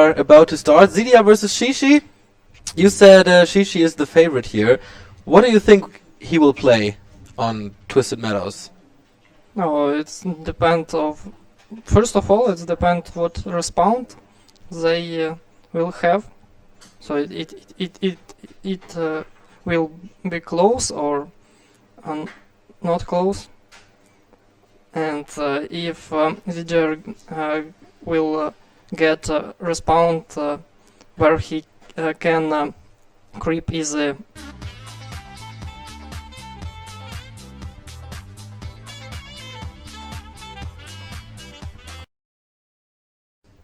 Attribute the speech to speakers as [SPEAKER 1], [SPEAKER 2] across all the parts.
[SPEAKER 1] are about to start. ZDR versus Shishi. You said Shishi is the favorite here. What do you think he will play on Twisted Meadows?
[SPEAKER 2] No, it's depend of. First of all, it's depend what respawn they will have. So it will be close or not close. And if ZDR will get a respawn where he can creep easy.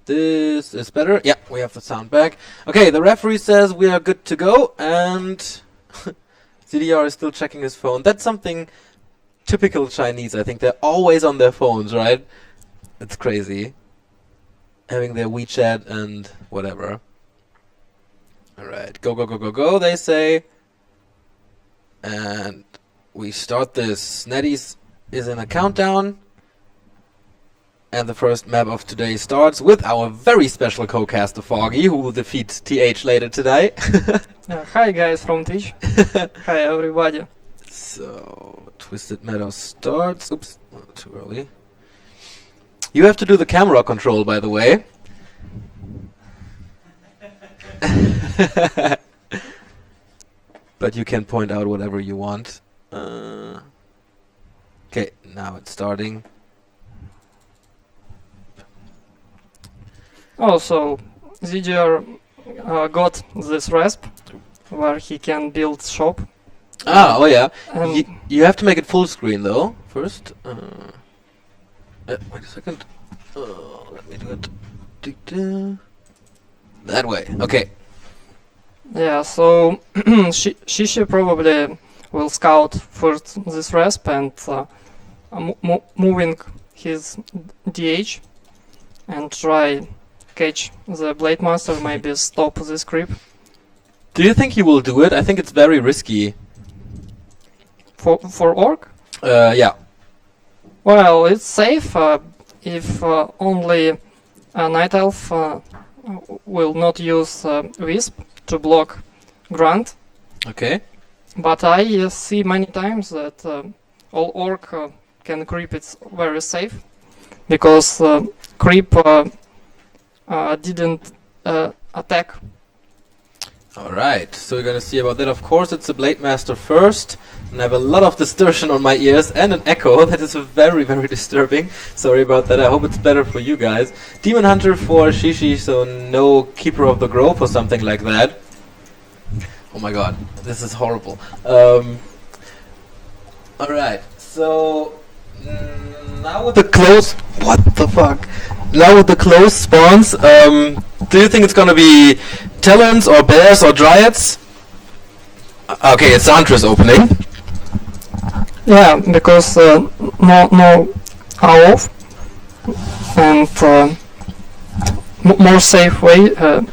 [SPEAKER 1] This is better. Yeah, we have the sound back. Okay, the referee says we are good to go, and ZDR is still checking his phone. That's something typical Chinese. I think they're always on their phones, right? It's crazy. Having their WeChat and whatever. Alright, go, go, go, go, go, they say. And we start this. NetEase is in a countdown. And the first map of today starts with our very special co-caster Foggy, who will defeat TH later today.
[SPEAKER 2] Hi guys from Twitch. Hi everybody.
[SPEAKER 1] So, Twisted Meadows starts. Oops, too early. You have to do the camera control, by the way. But you can point out whatever you want. Okay, now it's starting.
[SPEAKER 2] Also, ZDR got this resp where he can build shop.
[SPEAKER 1] Oh yeah. You have to make it full screen though first. Wait a second. Let me do it. That way. Okay.
[SPEAKER 2] Yeah. So Shishi probably will scout first this resp and moving his DH and try catch the Blade Master, maybe stop this creep.
[SPEAKER 1] Do you think he will do it? I think it's very risky.
[SPEAKER 2] For Orc?
[SPEAKER 1] Yeah.
[SPEAKER 2] Well, it's safe if only Night Elf will not use Wisp to block Grunt.
[SPEAKER 1] Okay.
[SPEAKER 2] But I see many times that all Orc can creep, it's very safe. Because creep didn't attack.
[SPEAKER 1] Alright, so we're gonna see about that. Of course, it's the Blade Master first, and I have a lot of distortion on my ears and an echo that is very, very disturbing. Sorry about that, I hope it's better for you guys. Demon Hunter for Shishi, so no Keeper of the Grove or something like that. Oh my god, this is horrible. Alright, so now with the close... What the fuck? Now with the close spawns, do you think it's gonna be Talons or Bears or Dryads? Okay, it's Huntress opening.
[SPEAKER 2] Yeah, because no off and more safe way on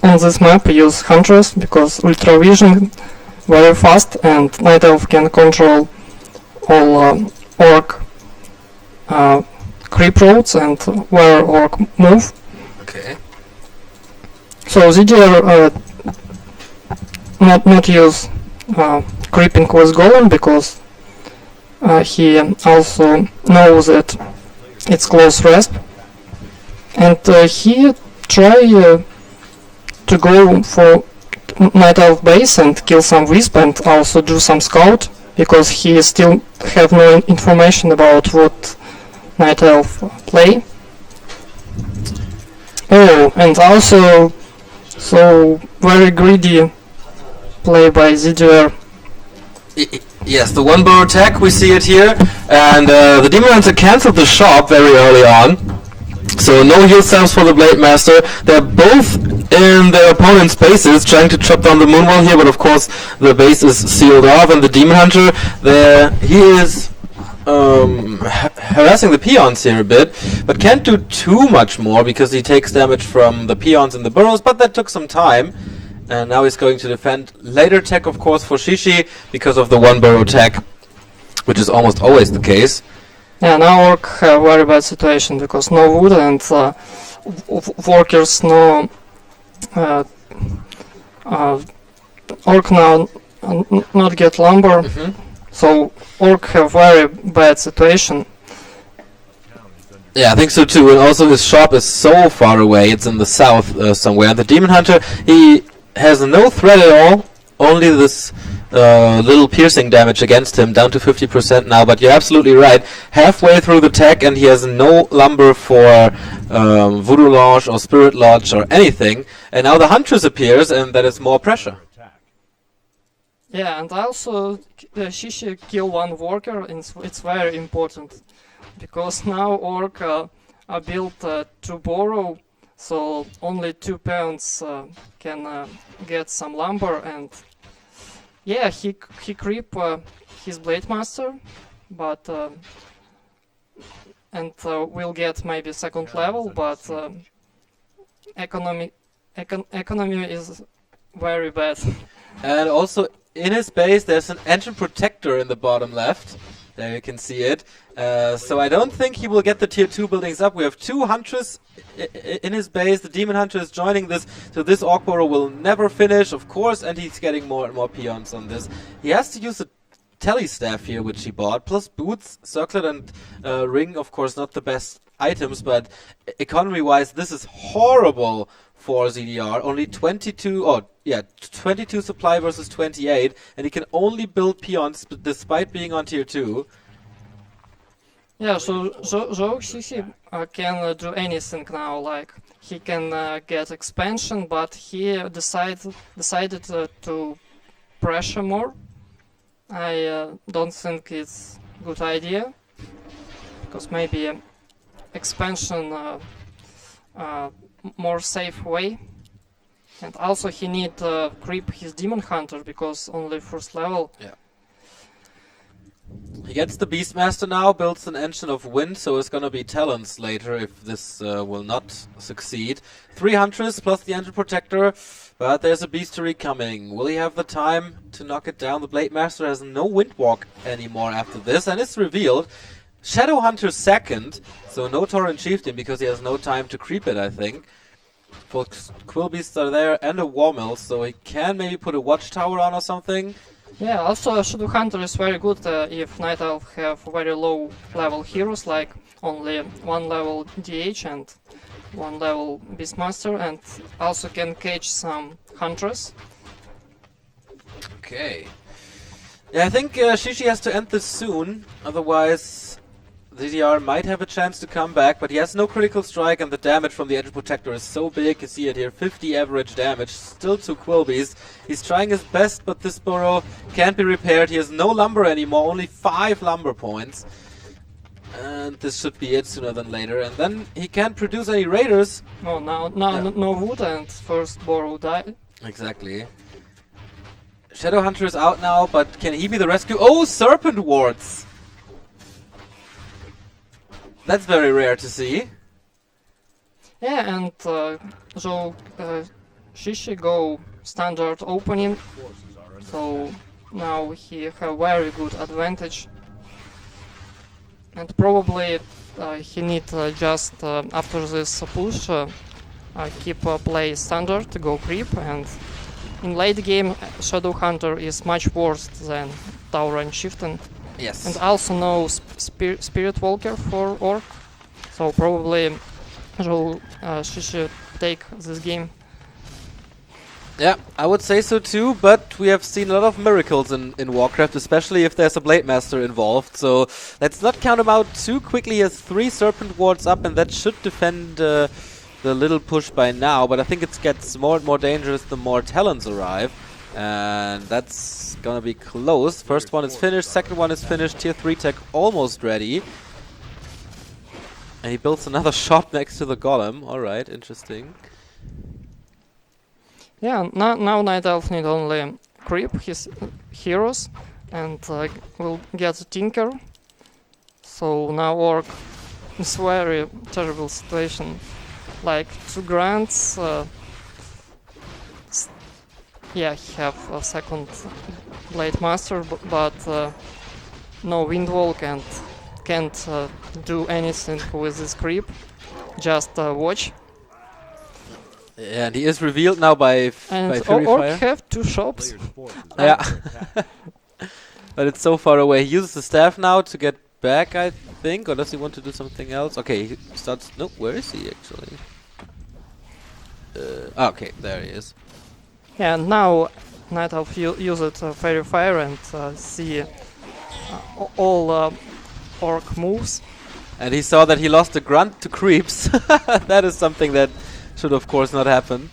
[SPEAKER 2] this map use Huntress because Ultra Vision very fast and Night Elf can control all Orc creep roads and where Orc move.
[SPEAKER 1] Okay.
[SPEAKER 2] So ZDR not use creeping with Golem because he also knows that it's close resp, and he try to go for Night Elf base and kill some Wisp and also do some scout because he still have no information about what Night Elf play. Oh, and also so very greedy play by ZDR.
[SPEAKER 1] Yes, the one bar attack, we see it here, and the Demon Hunter cancelled the shop very early on, so no heal stamps for the Blade Master. They're both in their opponent's bases, trying to chop down the Moonwall here, but of course the base is sealed off, and the Demon Hunter, he is harassing the peons here a bit, but can't do too much more because he takes damage from the peons in the burrows, but that took some time. And now he's going to defend later tech, of course, for Shishi because of the one burrow tech, which is almost always the case.
[SPEAKER 2] Yeah, now Orc have very bad situation because no wood and workers no Orc now not get lumber, so Orc have very bad situation.
[SPEAKER 1] Yeah, I think so too. And also his shop is so far away. It's in the south somewhere. And the Demon Hunter, he has no threat at all. Only this little piercing damage against him, down to 50% now. But you're absolutely right. Halfway through the tech and he has no lumber for Voodoo Lodge or Spirit Lodge or anything. And now the Huntress appears and that is more pressure.
[SPEAKER 2] Yeah, and also Shishi kill one worker, and it's very important. Because now Orc are built to borrow, so only 2 pounds can get some lumber, and yeah, he creep his Blade Master, but and will get maybe second level, but economy is very bad.
[SPEAKER 1] And also in his base there's an engine protector in the bottom left. There you can see it. So I don't think he will get the tier 2 buildings up. We have 2 Huntress in his base. The Demon Hunter is joining this. So this Orc Burrow will never finish, of course. And he's getting more and more peons on this. He has to use a Telestaff here, which he bought. Plus boots, circlet and ring. Of course, not the best items. But economy-wise, this is horrible for ZDR. Only 22 supply versus 28, and he can only build peons despite being on tier 2.
[SPEAKER 2] Yeah, so Zhou Xixi can do anything now, like he can get expansion, but he decided to pressure more. I don't think it's a good idea, because maybe expansion more safe way. And also he need creep his Demon Hunter, because only first level.
[SPEAKER 1] Yeah. He gets the Beastmaster now, builds an engine of wind, so it's gonna be talents later if this will not succeed. 3 Huntress plus the engine protector, but there's a Beastery coming. Will he have the time to knock it down? The Blade Master has no Windwalk anymore after this, and it's revealed. Shadow Hunter second, so no Tauren Chieftain because he has no time to creep it, I think. Both Quill Beasts are there and a War Mill, so he can maybe put a Watchtower on or something.
[SPEAKER 2] Yeah, also Shadow Hunter is very good if Night Elf have very low level heroes, like only 1 level DH and 1 level Beastmaster, and also can catch some Huntress.
[SPEAKER 1] Okay. Yeah, I think Shishi has to end this soon, otherwise ZDR might have a chance to come back, but he has no critical strike and the damage from the Engine Protector is so big. You see it here, 50 average damage, still 2 Quilbies. He's trying his best, but this burrow can't be repaired. He has no lumber anymore, only 5 lumber points. And this should be it sooner than later. And then he can't produce any raiders.
[SPEAKER 2] Oh, no wood and first burrow died.
[SPEAKER 1] Exactly. Shadow Hunter is out now, but can he be the rescue? Oh, Serpent Wards! That's very rare to see.
[SPEAKER 2] Yeah, and so Shishi go standard opening, so now he have very good advantage. And probably he need just after this push keep play standard to go creep, and in late game Shadow Hunter is much worse than Tauren Chieftain.
[SPEAKER 1] Yes.
[SPEAKER 2] And also no Spirit Walker for Orc, so probably she should take this game.
[SPEAKER 1] Yeah, I would say so too, but we have seen a lot of miracles in Warcraft, especially if there's a Blade Master involved, so let's not count him out too quickly. He has 3 Serpent Wards up, and that should defend the little push by now, but I think it gets more and more dangerous the more Talons arrive. And that's gonna be close. First one is finished, second one is finished, tier 3 tech almost ready. And he builds another shop next to the golem. Alright, interesting.
[SPEAKER 2] Yeah, now Night Elf need only creep his heroes and will get a Tinker. So now Orc is very terrible situation. Like 2 grants. Yeah, he have a second Blade Master, but no Windwalk and can't do anything with this creep. Just watch.
[SPEAKER 1] Yeah, and he is revealed now by
[SPEAKER 2] And Orc
[SPEAKER 1] Purifier.
[SPEAKER 2] have 2 shops.
[SPEAKER 1] Yeah. But it's so far away. He uses the staff now to get back, I think. Or does he want to do something else? Okay, he starts... No, where is he actually? Okay, there he is.
[SPEAKER 2] Yeah, and now Night Elf used Fairy Fire and see all Orc moves.
[SPEAKER 1] And he saw that he lost a grunt to creeps. That is something that should of course not happen.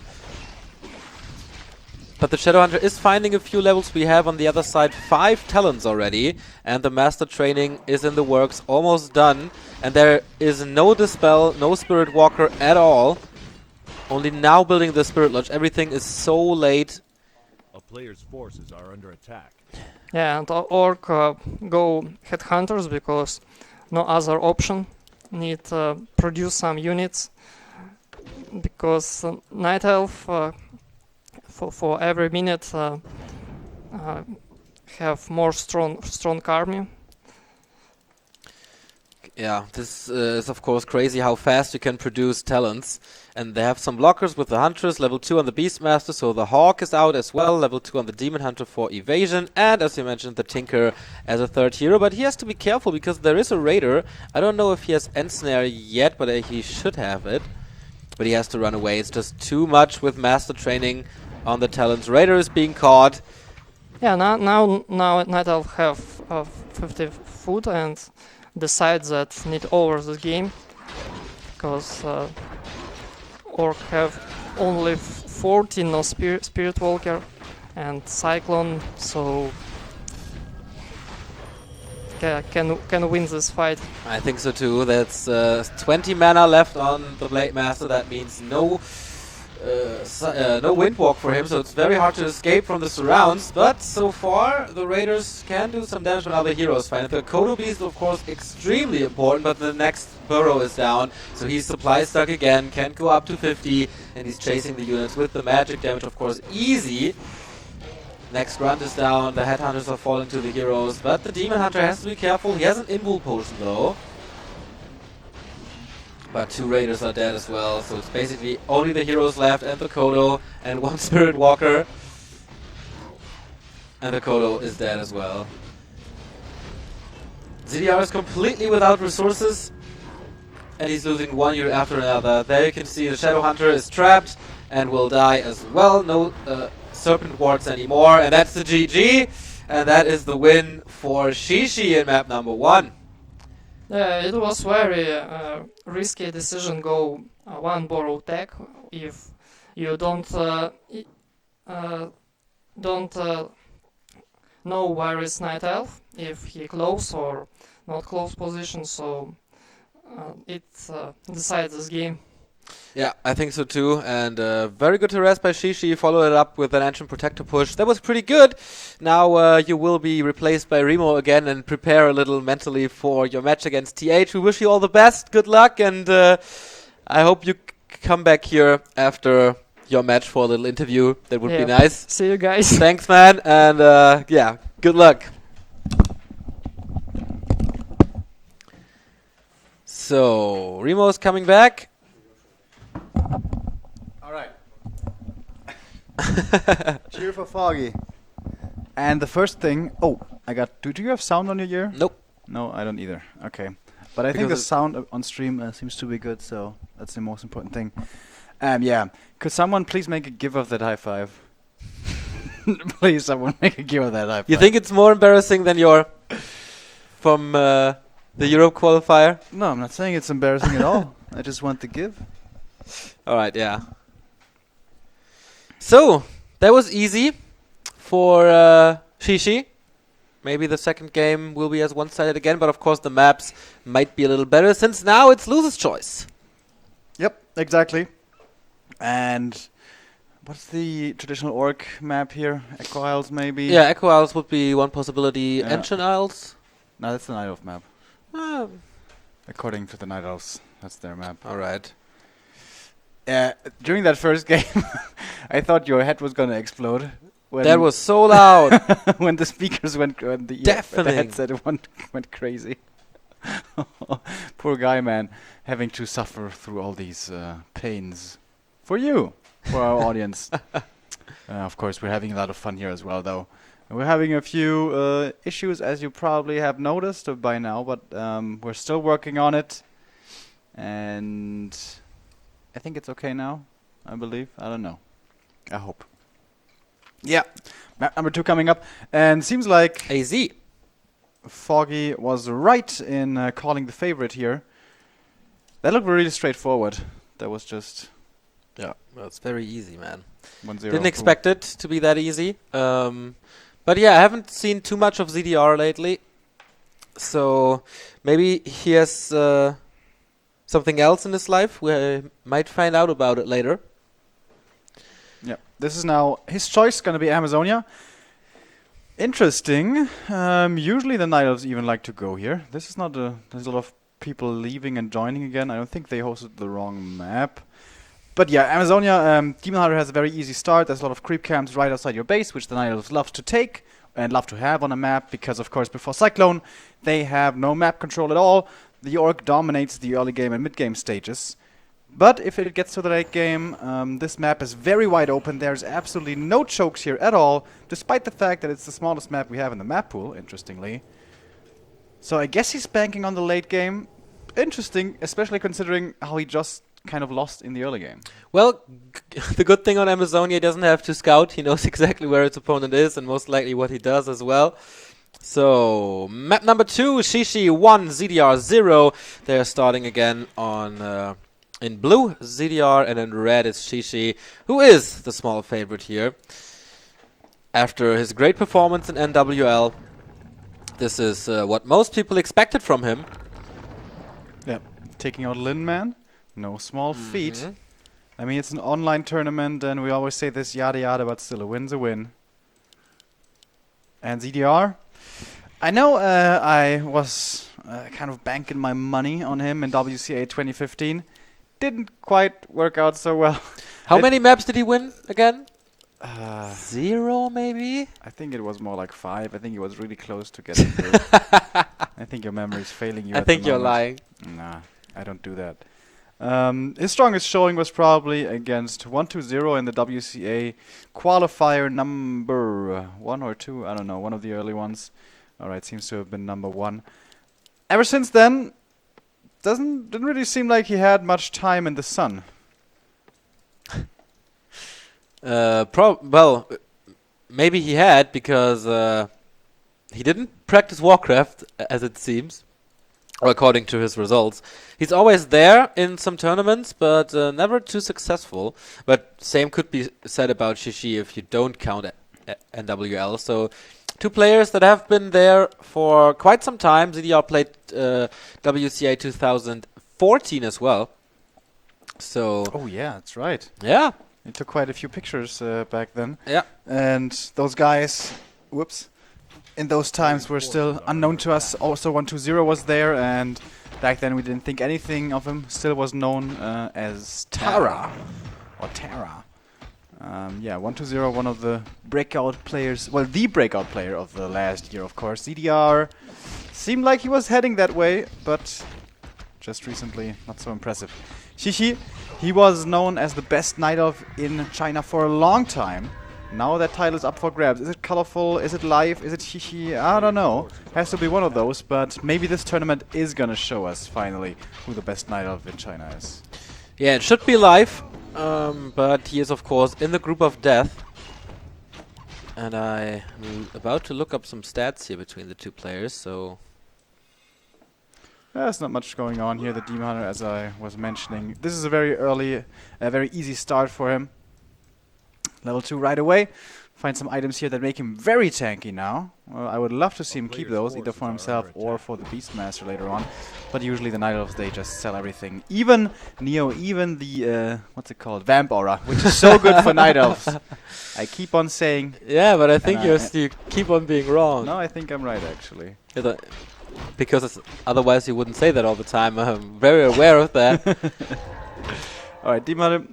[SPEAKER 1] But the Shadowhunter is finding a few levels. We have on the other side 5 talents already. And the master training is in the works, almost done. And there is no Dispel, no Spirit Walker at all. Only now building the Spirit Lodge. Everything is so late.
[SPEAKER 3] A player's forces are under attack.
[SPEAKER 2] Yeah, and Orc go Headhunters because no other option. Need produce some units. Because Night Elf for every minute have more strong army.
[SPEAKER 1] Yeah, this is of course crazy how fast you can produce talents. And they have some blockers with the Huntress, level 2 on the Beastmaster, so the Hawk is out as well, level 2 on the Demon Hunter for evasion, and as you mentioned, the Tinker as a 3rd hero. But he has to be careful because there is a Raider. I don't know if he has Ensnare yet, but he should have it. But he has to run away. It's just too much with master training on the talents. Raider is being caught.
[SPEAKER 2] Yeah, now Night Elf have 50 food and decide that need over the game because Orc have only 14 no Spirit Walker and Cyclone, so can win this fight.
[SPEAKER 1] I think so too. That's 20 mana left on the Blade Master. That means no Windwalk for him, so it's very hard to escape from the surrounds. But so far, the Raiders can do some damage when other heroes find it. The Kodo Beast, of course, extremely important, but the next Burrow is down, so he's supply stuck again, can't go up to 50, and he's chasing the units with the magic damage, of course, easy. Next grunt is down, the Headhunters are falling to the heroes, but the Demon Hunter has to be careful. He has an Invul Potion, though. But 2 Raiders are dead as well, so it's basically only the heroes left and the Kodo and 1 Spirit Walker. And the Kodo is dead as well. ZDR is completely without resources, and he's losing 1 unit after another. There you can see the Shadowhunter is trapped and will die as well. No Serpent Wards anymore, and that's the GG. And that is the win for Shishi in map number 1.
[SPEAKER 2] It was very risky decision go 1 borrow tech if you don't know where is Night Elf, if he close or not close position, so it decides this game.
[SPEAKER 1] Yeah, I think so too, and very good harass by Shishi, followed it up with an Ancient Protector push. That was pretty good. Now you will be replaced by Remo again and prepare a little mentally for your match against TH. We wish you all the best, good luck, and I hope you come back here after your match for a little interview. That would be nice.
[SPEAKER 2] See you guys.
[SPEAKER 1] Thanks, man, and yeah, good luck. So, Remo's coming back.
[SPEAKER 4] Alright. Cheer for Foggy. And the first thing... Oh, I got... Do you have sound on your ear?
[SPEAKER 1] Nope.
[SPEAKER 4] No, I don't either. Okay. But I think the sound on stream seems to be good, so that's the most important thing. Yeah. Could someone please make a give of that high five? Please, someone make a give of that high five.
[SPEAKER 1] You think it's more embarrassing than your... from the Europe qualifier?
[SPEAKER 4] No, I'm not saying it's embarrassing at all. I just want to give.
[SPEAKER 1] Alright, yeah. So, that was easy for Shishi. Maybe the second game will be as one-sided again, but of course the maps might be a little better, since now it's loser's choice.
[SPEAKER 4] Yep, exactly. And what's the traditional orc map here? Echo Isles, maybe?
[SPEAKER 1] Yeah, Echo Isles would be one possibility.
[SPEAKER 4] Yeah.
[SPEAKER 1] Ancient Isles?
[SPEAKER 4] No, that's the Night Elf map. According to the Night Elves, that's their map.
[SPEAKER 1] Alright.
[SPEAKER 4] During that first game, I thought your head was gonna explode.
[SPEAKER 1] That was so loud.
[SPEAKER 4] When the speakers went, when the headset went crazy. Poor guy, man, having to suffer through all these pains for you. for our audience. Of course, we're having a lot of fun here as well, though. We're having a few issues, as you probably have noticed by now, but we're still working on it. And I think it's okay now, I believe. I don't know. I hope. Yeah, map number 2 coming up. And seems like
[SPEAKER 1] AZ.
[SPEAKER 4] Foggy was right in calling the favorite here. That looked really straightforward. That was just...
[SPEAKER 1] Yeah, well, it's very easy, man.
[SPEAKER 4] 1-0.
[SPEAKER 1] Didn't expect it to be that easy. But yeah, I haven't seen too much of ZDR lately. So maybe he has something else in his life. We might find out about it later.
[SPEAKER 4] Yeah, this is now his choice, going to be Amazonia. Interesting. Usually the Night Elves even like to go here. This is not there's a lot of people leaving and joining again. I don't think they hosted the wrong map. But yeah, Amazonia, Demon Hunter has a very easy start. There's a lot of creep camps right outside your base, which the Night Elves love to take and love to have on a map, because of course before Cyclone they have no map control at all. The Orc dominates the early game and mid game stages. But if it gets to the late game, this map is very wide open. There's absolutely no chokes here at all, despite the fact that it's the smallest map we have in the map pool, interestingly. So I guess he's banking on the late game. Interesting, especially considering how he just kind of lost in the early game.
[SPEAKER 1] Well, the good thing on Amazonia, he doesn't have to scout. He knows exactly where his opponent is and most likely what he does as well. So, map number 2, Shishi 1, ZDR 0. They're starting again on in blue, ZDR, and in red is Shishi, who is the small favorite here. After his great performance in NWL, this is what most people expected from him.
[SPEAKER 4] Yeah, taking out Lin Man. No small feat. I mean, it's an online tournament, and we always say this yada yada, but still, a win's a win. And ZDR, I know I was kind of banking my money on him in WCA 2015. Didn't quite work out so well.
[SPEAKER 1] How many maps did he win again? 0, maybe?
[SPEAKER 4] I think it was more like 5. I think he was really close to getting through. I think your memory is failing you.
[SPEAKER 1] I think you're lying.
[SPEAKER 4] Nah, I don't do that. His strongest showing was probably against 1-2-0 in the WCA qualifier number 1 or 2. I don't know, one of the early ones. Alright, seems to have been number 1. Ever since then, didn't really seem like he had much time in the sun.
[SPEAKER 1] Well, maybe he had, because he didn't practice Warcraft, as it seems, or according to his results. He's always there in some tournaments, but never too successful. But same could be said about Shishi if you don't count NWL. So, 2 players that have been there for quite some time. ZDR played WCA 2014 as well. So.
[SPEAKER 4] Oh yeah, that's right.
[SPEAKER 1] Yeah.
[SPEAKER 4] He took quite a few pictures back then.
[SPEAKER 1] Yeah.
[SPEAKER 4] And those guys, whoops, in those times were still unknown to us. Also 1-2-0 was there, and back then we didn't think anything of him. Still was known as Tara. Or Tara. Yeah, 1-2-0, one of the breakout players. Well, the breakout player of the last year, of course. ZDR seemed like he was heading that way, but just recently, not so impressive. Shishi, he was known as the best Night Elf in China for a long time. Now that title is up for grabs. Is it colorful? Is it live? Is it Shishi? I don't know. Has to be one of those, but maybe this tournament is gonna show us, finally, who the best Night Elf in China is.
[SPEAKER 1] Yeah, it should be live, but he is, of course, in the group of death. And I'm about to look up some stats here between the 2 players, so...
[SPEAKER 4] There's not much going on here. The Demon Hunter, as I was mentioning. This is a very early, very easy start for him. Level 2 right away. Find some items here that make him very tanky now. Well, I would love to see him keep those, either for himself or for the Beastmaster later on. But usually the Night Elves, they just sell everything. Even Neo, even the, what's it called? Vamp Aura, which is so good for Night Elves. I keep on saying...
[SPEAKER 1] Yeah, but I think you keep on being wrong.
[SPEAKER 4] No, I think I'm right, actually.
[SPEAKER 1] Because otherwise you wouldn't say that all the time. I'm very aware of that.
[SPEAKER 4] Alright, Demon Hunter,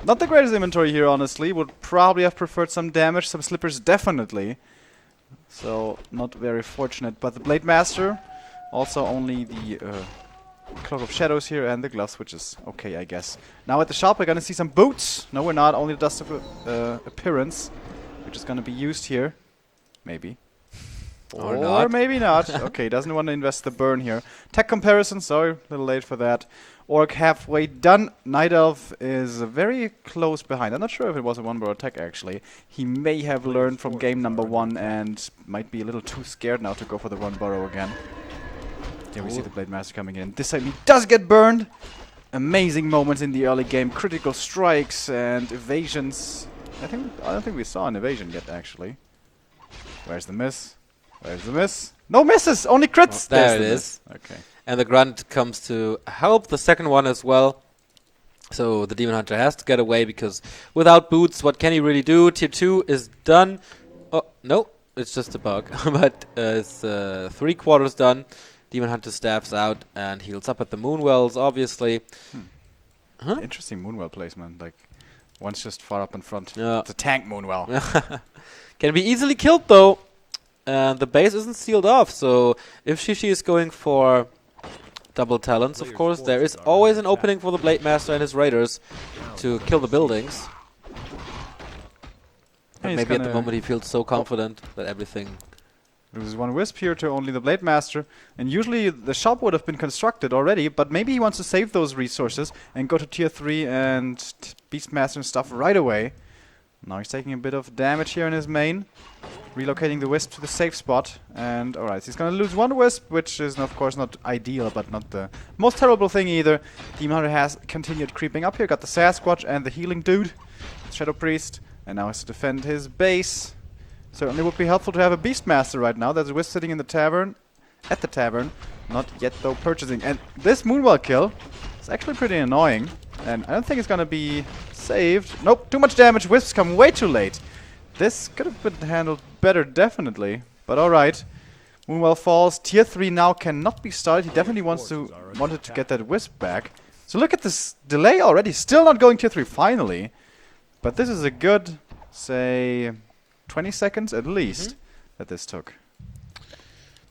[SPEAKER 4] not the greatest inventory here, honestly. Would probably have preferred some damage, some slippers, definitely. So, not very fortunate. But the Blade Master, also only the Cloak of Shadows here and the gloves, which is okay, I guess. Now at the shop, we're gonna see some boots. No, we're not. Only the dust of appearance, which is gonna be used here. Maybe.
[SPEAKER 1] Or
[SPEAKER 4] Or
[SPEAKER 1] not.
[SPEAKER 4] maybe not. Okay, doesn't want to invest the burn here. Tech comparison, sorry, a little late for that. Orc halfway done. Night Elf is very close behind. I'm not sure if it was a one-bar attack, actually. He may have learned from game number 1 and might be a little too scared now to go for the one burrow again. Here we see the Blade Master coming in. This time he does get burned. Amazing moments in the early game. Critical strikes and evasions. I don't think we saw an evasion yet, actually. Where's the miss? Where's the miss? No misses! Only crits!
[SPEAKER 1] Oh, there
[SPEAKER 4] There's
[SPEAKER 1] it
[SPEAKER 4] the
[SPEAKER 1] is.
[SPEAKER 4] miss. Okay.
[SPEAKER 1] And the grunt comes to help the second one as well. So the Demon Hunter has to get away because without boots, what can he really do? Tier 2 is done. Oh, no, it's just a bug. But it's 3/4 done. Demon Hunter staffs out and heals up at the Moonwells, obviously. Huh?
[SPEAKER 4] Interesting Moonwell placement. Like, one's just far up in front.
[SPEAKER 1] Yeah.
[SPEAKER 4] It's a tank Moonwell.
[SPEAKER 1] Can be easily killed though. And the base isn't sealed off, so if Shishi is going for double talents, of course, there is always an opening for the Blade Master and his raiders to kill the buildings. But
[SPEAKER 4] He's
[SPEAKER 1] maybe at the
[SPEAKER 4] gonna
[SPEAKER 1] moment he feels so confident that everything...
[SPEAKER 4] Loses one wisp here to only the Blade Master. And usually the shop would have been constructed already, but maybe he wants to save those resources and go to tier 3 and Beastmaster and stuff right away. Now he's taking a bit of damage here in his main. Relocating the wisp to the safe spot. And alright, he's gonna lose one wisp, which is of course not ideal, but not the most terrible thing either. Demon Hunter has continued creeping up here. Got the Sasquatch and the healing dude. Shadow Priest. And now has to defend his base. Certainly would be helpful to have a Beastmaster right now. There's a wisp sitting in the tavern. At the tavern. Not yet though purchasing. And this Moonwell kill is actually pretty annoying. And I don't think it's gonna be saved. Nope, too much damage. Wisps come way too late. This could have been handled better, definitely. But alright. Moonwell falls. Tier 3 now cannot be started. He definitely wanted to get that wisp back. So look at this delay already. Still not going tier 3, finally. But this is a good, say, 20 seconds at least that this took.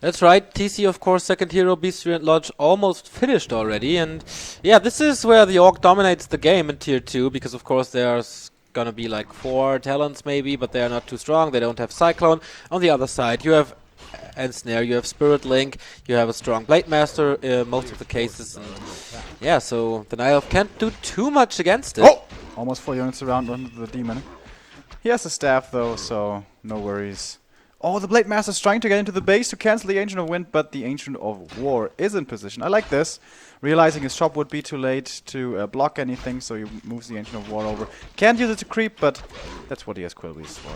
[SPEAKER 1] That's right, TC of course, second hero, Bestiary and Lodge almost finished already, and yeah, this is where the Orc dominates the game in tier 2, because of course there's gonna be like 4 talents maybe, but they are not too strong, they don't have Cyclone. On the other side, you have Ensnare, you have Spirit Link, you have a strong Blade Master in most of the cases, and yeah, so the Night Elf can't do too much against it.
[SPEAKER 4] Oh! Almost 4 units around under the demon. He has a staff though, so no worries. Oh, the Blade Master's trying to get into the base to cancel the Ancient of Wind, but the Ancient of War is in position. I like this. Realizing his shop would be too late to block anything, so he moves the Ancient of War over. Can't use it to creep, but that's what he has Quill Beasts for.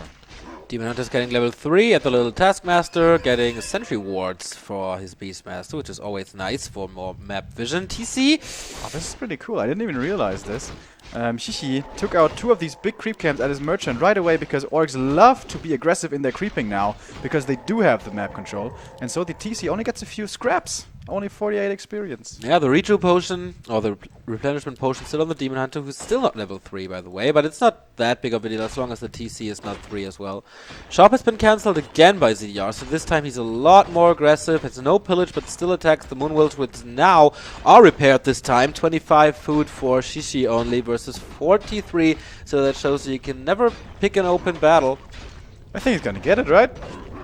[SPEAKER 4] Demon
[SPEAKER 1] Hunter's getting level 3 at the little Taskmaster, getting Sentry Wards for his Beastmaster, which is always nice for more map vision. TC?
[SPEAKER 4] Oh, this is pretty cool. I didn't even realize this. Shishi took out 2 of these big creep camps at his merchant right away because orcs love to be aggressive in their creeping now because they do have the map control. And so the TC only gets a few scraps. Only 48 experience.
[SPEAKER 1] Yeah, the Reju potion, or the replenishment potion, still on the Demon Hunter, who's still not level 3, by the way, but it's not that big of a deal as long as the TC is not 3 as well. Shop has been cancelled again by ZDR, so this time he's a lot more aggressive. It's no pillage, but still attacks the Moonwells, which now are repaired this time. 25 food for Shishi only versus 43, so that shows you can never pick an open battle.
[SPEAKER 4] I think he's gonna get it, right?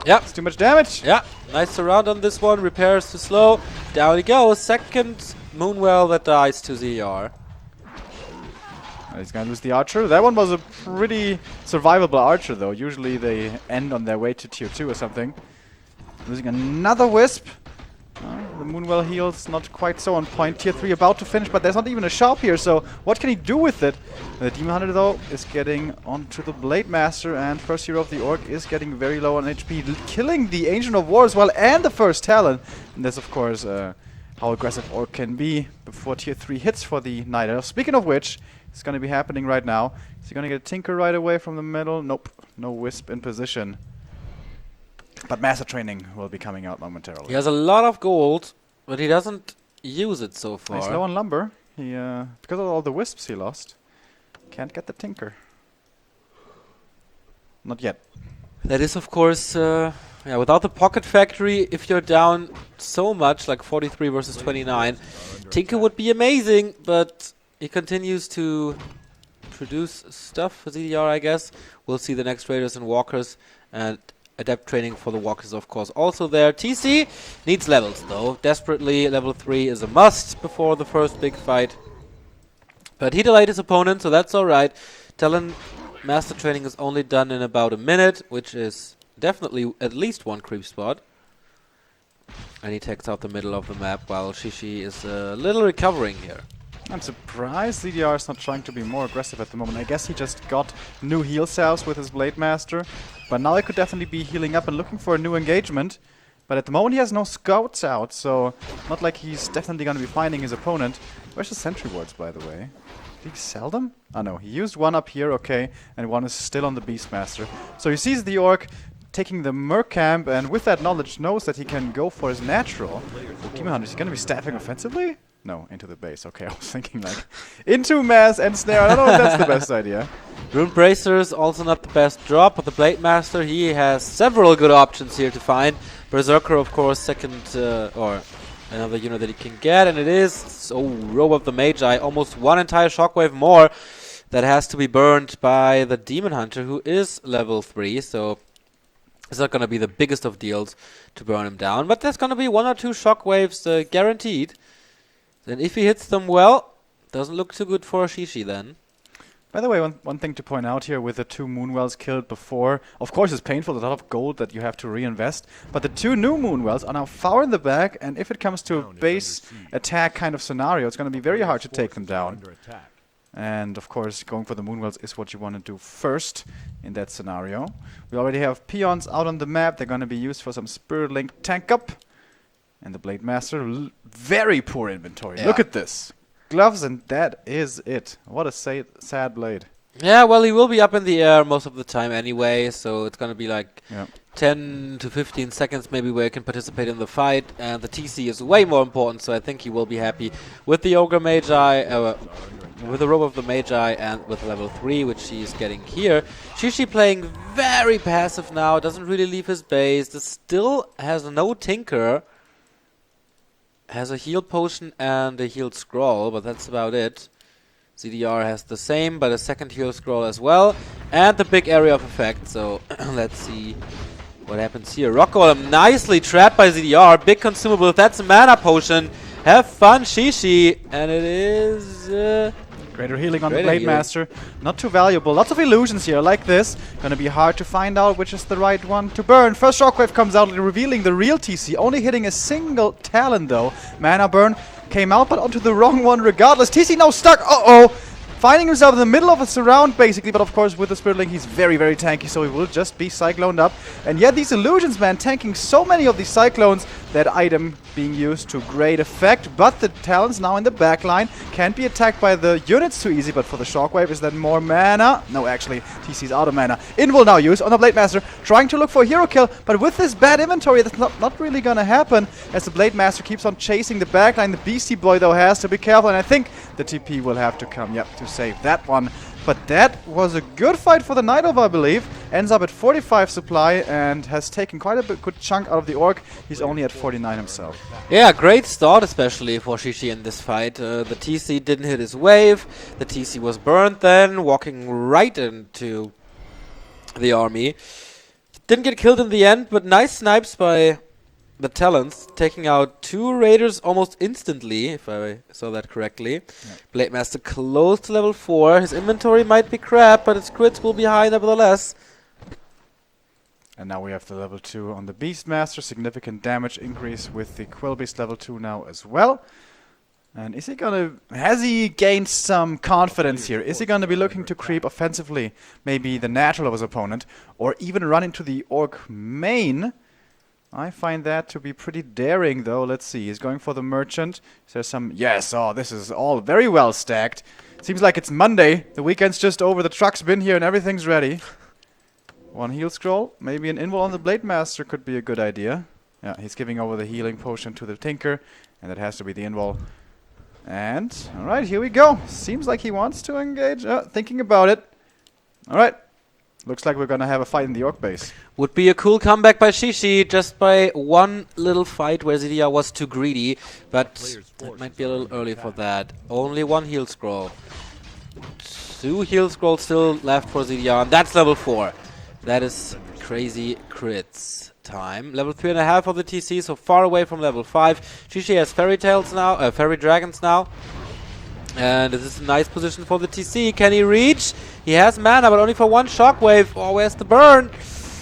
[SPEAKER 1] Yeah.
[SPEAKER 4] It's too much damage.
[SPEAKER 1] Yeah, nice surround on this one. Repairs too slow. Down he goes. Second Moonwell that dies to ZR.
[SPEAKER 4] He's gonna lose the archer. That one was a pretty survivable archer, though. Usually they end on their way to tier 2 or something. Losing another wisp. The Moonwell heals not quite so on point. Tier 3 about to finish, but there's not even a shop here, so what can he do with it? The Demon Hunter, though, is getting onto the Blade Master, and first hero of the Orc is getting very low on HP, killing the Ancient of War as well, and the first talent. And that's, of course, how aggressive Orc can be before tier 3 hits for the Night Elf. Speaking of which, it's going to be happening right now. Is he going to get a Tinker right away from the middle? Nope. No Wisp in position. But Master Training will be coming out momentarily.
[SPEAKER 1] He has a lot of gold, but he doesn't use it so far.
[SPEAKER 4] He's low on lumber. He, because of all the wisps he lost, can't get the Tinker. Not yet.
[SPEAKER 1] That is, of course, yeah, without the Pocket Factory, if you're down so much, like 43 versus 29, Tinker would be amazing, but he continues to produce stuff for ZDR, I guess. We'll see the next Raiders and Walkers, and Adept training for the Walkers, of course, also there. TC needs levels, though. Desperately, level 3 is a must before the first big fight. But he delayed his opponent, so that's alright. Talon Master training is only done in about a minute, which is definitely at least one creep spot. And he takes out the middle of the map while Shishi is a little recovering here.
[SPEAKER 4] I'm surprised ZDR is not trying to be more aggressive at the moment. I guess he just got new heal cells with his Blade Master. But now he could definitely be healing up and looking for a new engagement. But at the moment he has no scouts out, so not like he's definitely going to be finding his opponent. Where's the sentry wards, by the way? Did he sell them? Oh no, he used one up here, okay, and one is still on the Beastmaster. So he sees the Orc taking the Merc camp, and with that knowledge knows that he can go for his natural. Demon Hunter, is he going to be staffing offensively? No, into the base. Okay, I was thinking like into mass and snare. I don't know if that's the best idea.
[SPEAKER 1] Rune Bracers also not the best drop, but the Blade Master, he has several good options here to find. Berserker, of course, second or another unit that he can get, and it is so Robe of the Magi, almost one entire shockwave more that has to be burned by the Demon Hunter, who is level 3, so it's not going to be the biggest of deals to burn him down, but there's going to be 1 or 2 shockwaves guaranteed. And if he hits them well, doesn't look too good for Shishi then.
[SPEAKER 4] By the way, one thing to point out here with the 2 Moonwells killed before, of course it's painful, there's a lot of gold that you have to reinvest, but the 2 new Moonwells are now far in the back, and if it comes to a base attack kind of scenario, it's going to be very hard to take them down. And of course, going for the Moonwells is what you want to do first in that scenario. We already have peons out on the map, they're going to be used for some Spirit Link tank up. And the Blade Master, very poor inventory. Yeah. Look at this. Gloves, and that is it. What a sad blade.
[SPEAKER 1] Yeah, well, he will be up in the air most of the time anyway, so it's going to be like 10 to 15 seconds maybe where he can participate in the fight, and the TC is way more important, so I think he will be happy with the Ogre Magi, with the Robe of the Magi, and with level 3, which he is getting here. Shishi playing very passive now, doesn't really leave his base, this still has no Tinker. Has a heal potion and a healed scroll, but that's about it. ZDR has the same, but a second heal scroll as well. And the big area of effect, so let's see what happens here. Rock Golem nicely trapped by ZDR. Big consumable, that's a mana potion. Have fun, Shishi. And it is...
[SPEAKER 4] Greater healing on the Blade Master. Not too valuable. Lots of illusions here, like this. Gonna be hard to find out which is the right one to burn. First shockwave comes out, revealing the real TC. Only hitting a single Talon, though. Mana burn came out, but onto the wrong one regardless. TC now stuck. Uh-oh! Finding himself in the middle of a surround, basically. But of course, with the Spirit Link, he's very, very tanky, so he will just be cycloned up. And yet, these illusions, man, tanking so many of these cyclones. That item being used to great effect, but the Talons now in the backline can't be attacked by the units too easy, but for the Shockwave, is that more mana? No, actually, TC's out of mana. Invul now used on the Blade Master, trying to look for a hero kill, but with this bad inventory, that's not really gonna happen, as the Blade Master keeps on chasing the backline. The Beastie Boy, though, has to be careful, and I think the TP will have to come, to save that one. But that was a good fight for the Night Elf, I believe. Ends up at 45 supply and has taken quite a good chunk out of the Orc. He's only at 49 himself.
[SPEAKER 1] Yeah, great start especially for Shishi in this fight. The TC didn't hit his wave. The TC was burned then, walking right into the army. Didn't get killed in the end, but nice snipes by the Talons, taking out 2 Raiders almost instantly, if I saw that correctly. Blade Master close to level 4. His inventory might be crap, but his crits will be high nevertheless.
[SPEAKER 4] And now we have the level 2 on the Beastmaster. Significant damage increase with the Quillbeast level 2 now as well. And is he gonna... Has he gained some confidence here? Is he gonna be looking to creep offensively? Maybe the natural of his opponent? Or even run into the Orc main? I find that to be pretty daring, though. Let's see. He's going for the Merchant. Is there some... Yes, oh, this is all very well stacked. Seems like it's Monday. The weekend's just over. The truck's been here and everything's ready. 1 heal scroll. Maybe an invul on the Blade Master could be a good idea. Yeah, he's giving over the healing potion to the Tinker. And that has to be the invul. And, alright, here we go. Seems like he wants to engage. Thinking about it. Alright. Looks like we're gonna have a fight in the Orc base.
[SPEAKER 1] Would be a cool comeback by Shishi, just by one little fight where ZDR was too greedy, but it might be a little early for that. Only one heal scroll. 2 heal scrolls still left for ZDR, and that's level 4. That is crazy crits time. Level 3.5 for the TC, so far away from level 5. Shishi has fairy tails now, fairy dragons now. And this is a nice position for the TC. Can he reach? He has mana, but only for one shockwave. Oh, where's the burn?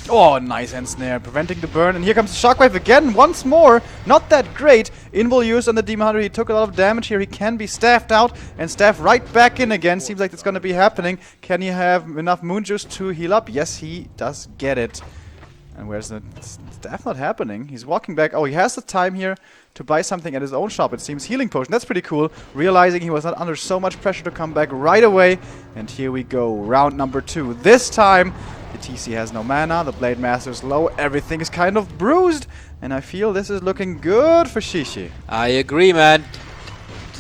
[SPEAKER 4] Oh, nice end snare, preventing the burn. And here comes the shockwave again, once more. Not that great. Invul used on the Demon Hunter. He took a lot of damage here. He can be staffed out and staffed right back in again. Seems like it's going to be happening. Can he have enough Moon Juice to heal up? Yes, he does get it. And where's the staff not happening? He's walking back. Oh, he has the time here to buy something at his own shop, it seems. Healing potion, that's pretty cool. Realizing he was not under so much pressure to come back right away. And here we go, round number 2. This time, the TC has no mana, the Blade Master's low, everything is kind of bruised. And I feel this is looking good for Shishi.
[SPEAKER 1] I agree, man.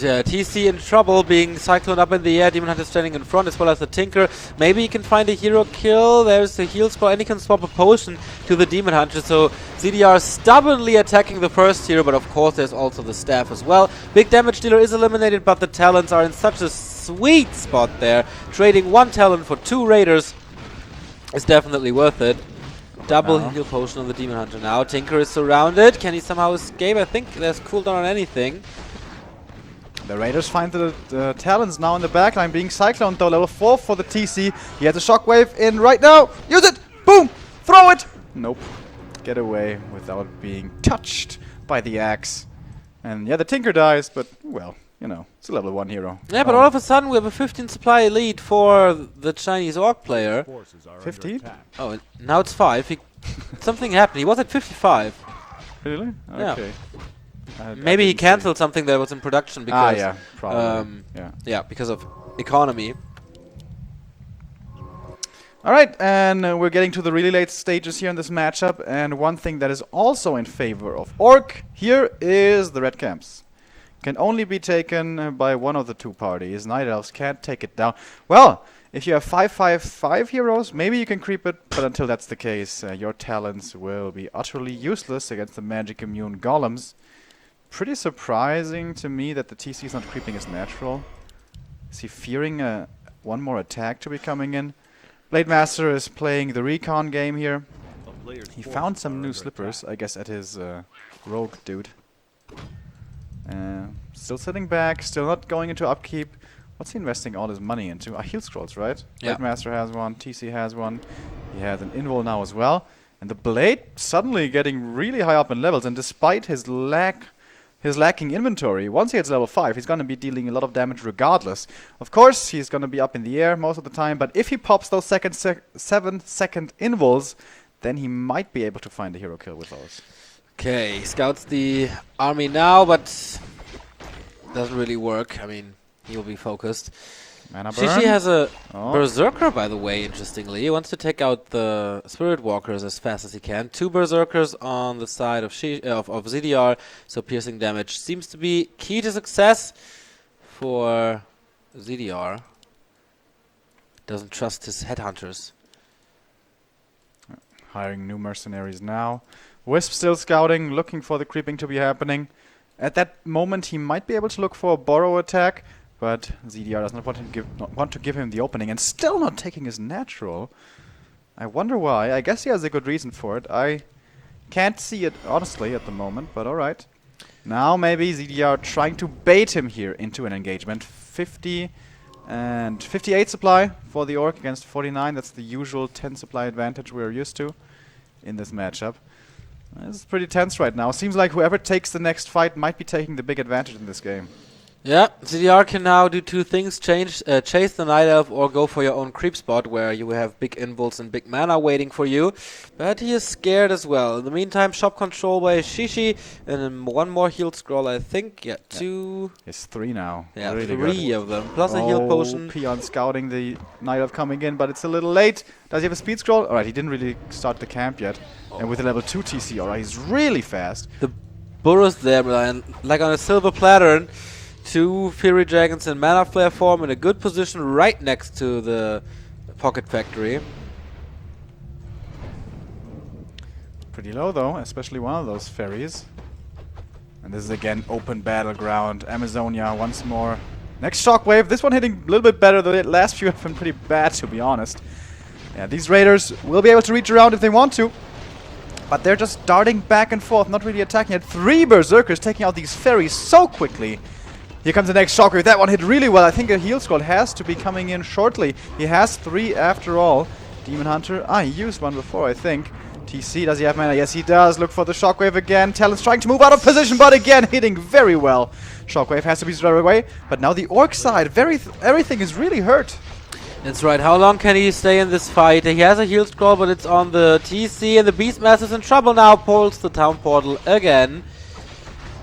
[SPEAKER 1] TC in trouble, being cycloned up in the air. Demon Hunter standing in front, as well as the Tinker. Maybe he can find a hero kill. There's a heal spot, and he can swap a potion to the Demon Hunter. So ZDR stubbornly attacking the first hero, but of course there's also the staff as well. Big damage dealer is eliminated, but the talents are in such a sweet spot there. Trading 1 talent for 2 raiders is definitely worth it. Double heal potion on the Demon Hunter now. Tinker is surrounded. Can he somehow escape? I think there's cooldown on anything.
[SPEAKER 4] The Raiders find the talents now in the backline, being cycloned though. Level 4 for the TC. He has a shockwave in right now. Use it! Boom! Throw it! Nope. Get away without being touched by the axe. And yeah, the Tinker dies, but well, you know, it's a level 1 hero.
[SPEAKER 1] Yeah, but all of a sudden we have a 15 supply lead for the Chinese Orc player.
[SPEAKER 4] 15?
[SPEAKER 1] Oh, now it's 5. Something happened. He was at 55.
[SPEAKER 4] Really?
[SPEAKER 1] Yeah.
[SPEAKER 4] Okay.
[SPEAKER 1] Maybe he cancelled something that was in production because
[SPEAKER 4] yeah, probably.
[SPEAKER 1] yeah, because of economy.
[SPEAKER 4] Alright, and we're getting to the really late stages here in this matchup, and one thing that is also in favor of Orc here is the red camps. Can only be taken by one of the 2 parties. Night Elves can't take it down. Well, if you have 5/5/5 heroes, maybe you can creep it, but until that's the case, your talents will be utterly useless against the magic immune golems. Pretty surprising to me that the TC is not creeping as natural. Is he fearing one more attack to be coming in? Blade Master is playing the recon game here. He found some new slippers, I guess, at his rogue dude. Still sitting back, still not going into upkeep. What's he investing all his money into? Heal scrolls, right?
[SPEAKER 1] Yeah.
[SPEAKER 4] Blade Master has one, TC has one. He has an invul now as well. And the Blade suddenly getting really high up in levels, and despite his lacking inventory, once he hits level 5, he's going to be dealing a lot of damage regardless. Of course, he's going to be up in the air most of the time, but if he pops those 7-second invuls, then he might be able to find a hero kill with those.
[SPEAKER 1] Okay, scouts the army now, but doesn't really work. I mean, he'll be focused.
[SPEAKER 4] Mana burn.
[SPEAKER 1] Shishi has a Berserker, by the way, interestingly. He wants to take out the Spirit Walkers as fast as he can. 2 Berserkers on the side of ZDR, so piercing damage seems to be key to success for ZDR. Doesn't trust his headhunters.
[SPEAKER 4] Hiring new mercenaries now. Wisp still scouting, looking for the creeping to be happening. At that moment, he might be able to look for a borrow attack, but ZDR does not want to give him the opening, and still not taking his natural. I wonder why. I guess he has a good reason for it. I can't see it, honestly, at the moment, but alright. Now maybe ZDR trying to bait him here into an engagement. 50 and 58 supply for the Orc against 49. That's the usual 10 supply advantage we're used to in this matchup. This is pretty tense right now. Seems like whoever takes the next fight might be taking the big advantage in this game.
[SPEAKER 1] Yeah, ZDR can now do 2 things, chase the Night Elf or go for your own creep spot where you have big invuls and big mana waiting for you. But he is scared as well. In the meantime, shop control by Shishi and then 1 more heal scroll, I think. Yeah, 2...
[SPEAKER 4] It's 3 now.
[SPEAKER 1] Yeah,
[SPEAKER 4] really
[SPEAKER 1] 3
[SPEAKER 4] good.
[SPEAKER 1] of them, plus a heal potion.
[SPEAKER 4] Peon scouting the Night Elf coming in, but it's a little late. Does he have a speed scroll? Alright, he didn't really start the camp yet. And with a level 2 TC, alright, he's really fast.
[SPEAKER 1] The burrows there, Brian, like on a silver platter. 2 Fury Dragons in Mana Flare form in a good position right next to the Pocket Factory.
[SPEAKER 4] pretty low though, especially one of those ferries. And this is again open battleground. Amazonia once more. Next shockwave. This one hitting a little bit better. The last few have been pretty bad, to be honest. Yeah, these raiders will be able to reach around if they want to. But they're just darting back and forth, not really attacking it. 3 berserkers taking out these ferries so quickly. Here comes the next shockwave. That one hit really well. I think a heal scroll has to be coming in shortly. He has 3 after all. Demon Hunter. He used one before, I think. TC, does he have mana? Yes, he does. Look for the shockwave again. Talon's trying to move out of position, but again, hitting very well. Shockwave has to be straight away. But now the orc side, everything is really hurt.
[SPEAKER 1] That's right. How long can he stay in this fight? He has a heal scroll, but it's on the TC, and the Beastmaster's in trouble now. Pulls the town portal again.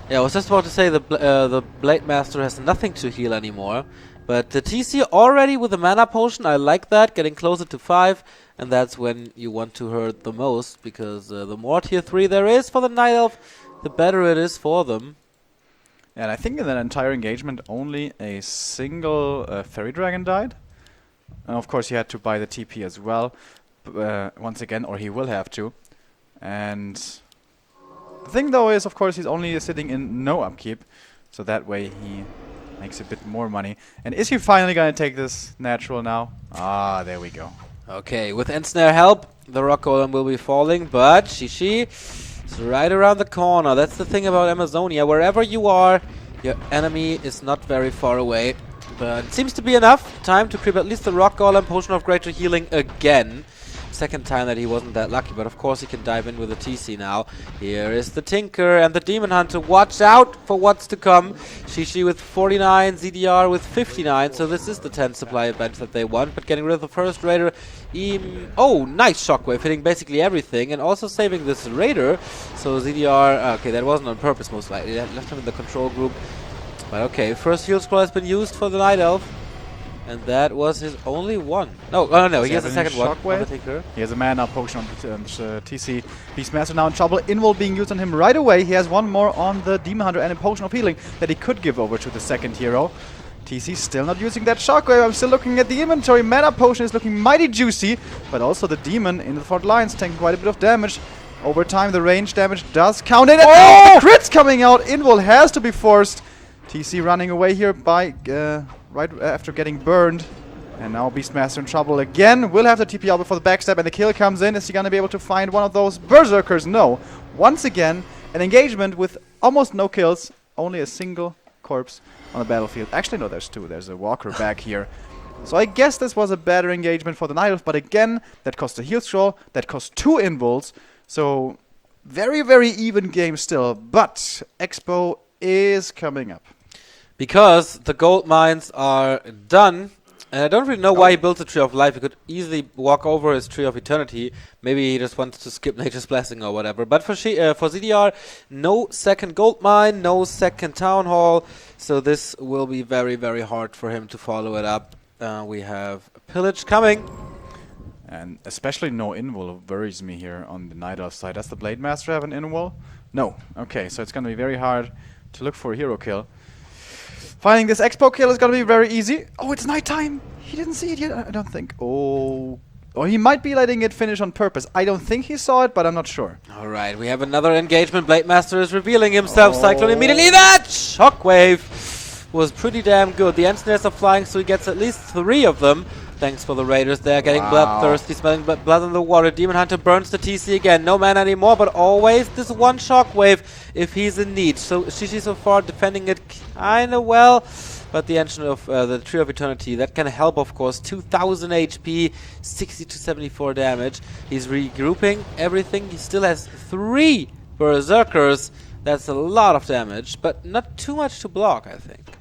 [SPEAKER 1] Yeah, I was just about to say the Blade Master has nothing to heal anymore. But the TC already with the mana potion, I like that, getting closer to 5. And that's when you want to hurt the most, because the more tier 3 there is for the Night Elf, the better it is for them.
[SPEAKER 4] And I think in that entire engagement, only a single Fairy Dragon died. And of course, he had to buy the TP as well, once again, or he will have to. And the thing, though, is, of course, he's only sitting in no upkeep, so that way he makes a bit more money. And is he finally going to take this natural now? There we go.
[SPEAKER 1] Okay, with Ensnare help, the Rock Golem will be falling, but Shishi is right around the corner. That's the thing about Amazonia. Wherever you are, your enemy is not very far away. But it seems to be enough time to creep at least the Rock Golem, Potion of Greater Healing again. Second time that he wasn't that lucky, but of course he can dive in with the TC now. Here is the Tinker and the Demon Hunter. Watch out for what's to come. Shishi with 49, ZDR with 59, so this is the 10 supply advantage that they want. But getting rid of the first Raider, oh, nice Shockwave, hitting basically everything and also saving this Raider. So ZDR, okay, that wasn't on purpose most likely, that left him in the control group. But okay, first heal scroll has been used for the Night Elf. And that was his only one. No, he has a second one.
[SPEAKER 4] He has a mana potion on TC. Beastmaster now in trouble. Invul being used on him right away. He has one more on the Demon Hunter and a potion of healing that he could give over to the second hero. TC still not using that shockwave. I'm still looking at the inventory. Mana potion is looking mighty juicy. But also the demon in the front lines taking quite a bit of damage. Over time, the range damage does count in. Oh! The crit's coming out. Invul has to be forced. TC running away here by... right after getting burned. And now Beastmaster in trouble again. Will have the TP out before the backstab, and the kill comes in. Is he going to be able to find one of those berserkers? No. Once again, an engagement with almost no kills. Only a single corpse on the battlefield. Actually, no, there's 2. There's a walker back here. So I guess this was a better engagement for the Night Elf. But again, that cost a heal scroll. That cost 2 invuls. So very, very even game still. But Expo is coming up.
[SPEAKER 1] Because the gold mines are done, and I don't really know why he built the Tree of Life. He could easily walk over his Tree of Eternity. Maybe he just wants to skip Nature's Blessing or whatever. But for ZDR, no second gold mine, no second town hall. So this will be very, very hard for him to follow it up. We have pillage coming.
[SPEAKER 4] And especially no invul worries me here on the Night Elf side. Does the Blade Master have an invul? No. Okay, so it's going to be very hard to look for a hero kill. Finding this Expo kill is going to be very easy. Oh, it's nighttime. He didn't see it yet, I don't think. Oh, he might be letting it finish on purpose. I don't think he saw it, but I'm not sure.
[SPEAKER 1] All right, we have another engagement. Blade Master is revealing himself. Cyclone immediately. That shockwave was pretty damn good. The Ensnares are flying, so he gets at least 3 of them. Thanks for the Raiders there, getting bloodthirsty, smelling blood in the water. Demon Hunter burns the TC again. No mana anymore, but always this one shockwave if he's in need. So Shishi so far defending it kind of well. But the engine of the Tree of Eternity, that can help, of course. 2000 HP, 60 to 74 damage. He's regrouping everything. He still has 3 Berserkers. That's a lot of damage, but not too much to block, I think.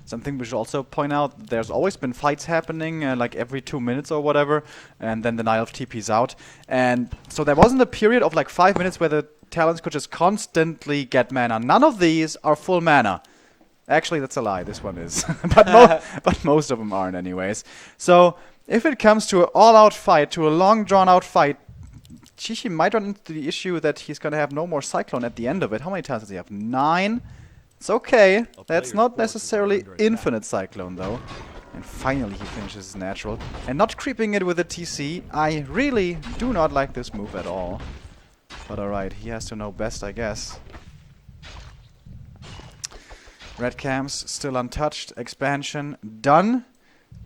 [SPEAKER 4] Something we should also point out, there's always been fights happening like every 2 minutes or whatever, and then the Night Elf TP's out. And so there wasn't a period of like 5 minutes where the Talons could just constantly get mana. None of these are full mana. Actually, that's a lie. This one is. but most of them aren't anyways. So if it comes to an all-out fight, to a long drawn-out fight, Shishi might run into the issue that he's going to have no more Cyclone at the end of it. How many times does he have? 9? It's okay. That's not necessarily infinite Cyclone, though. And finally he finishes his natural. And not creeping it with a TC. I really do not like this move at all. But alright, he has to know best, I guess. Red camps still untouched. Expansion done.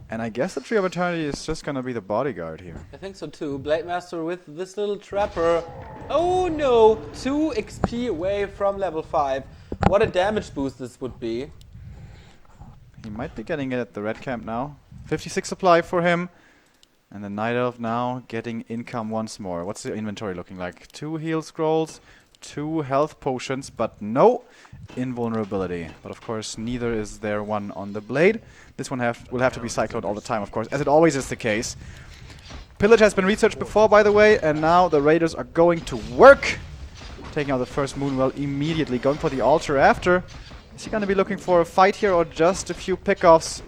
[SPEAKER 4] And I guess the Tree of Eternity is just gonna be the bodyguard here.
[SPEAKER 1] I think so too. Blade Master with this little trapper. Oh no! 2 XP away from level 5. What a damage boost this would be.
[SPEAKER 4] He might be getting it at the red camp now. 56 supply for him. And the Night Elf now getting income once more. What's the inventory looking like? 2 heal scrolls, 2 health potions, but no invulnerability. But of course, neither is there one on the blade. This one will have to be cycloned all the time, of course, as it always is the case. Pillage has been researched before, by the way, and now the Raiders are going to work. Taking out the first Moonwell immediately, going for the altar after. Is he going to be looking for a fight here or just a few pickoffs?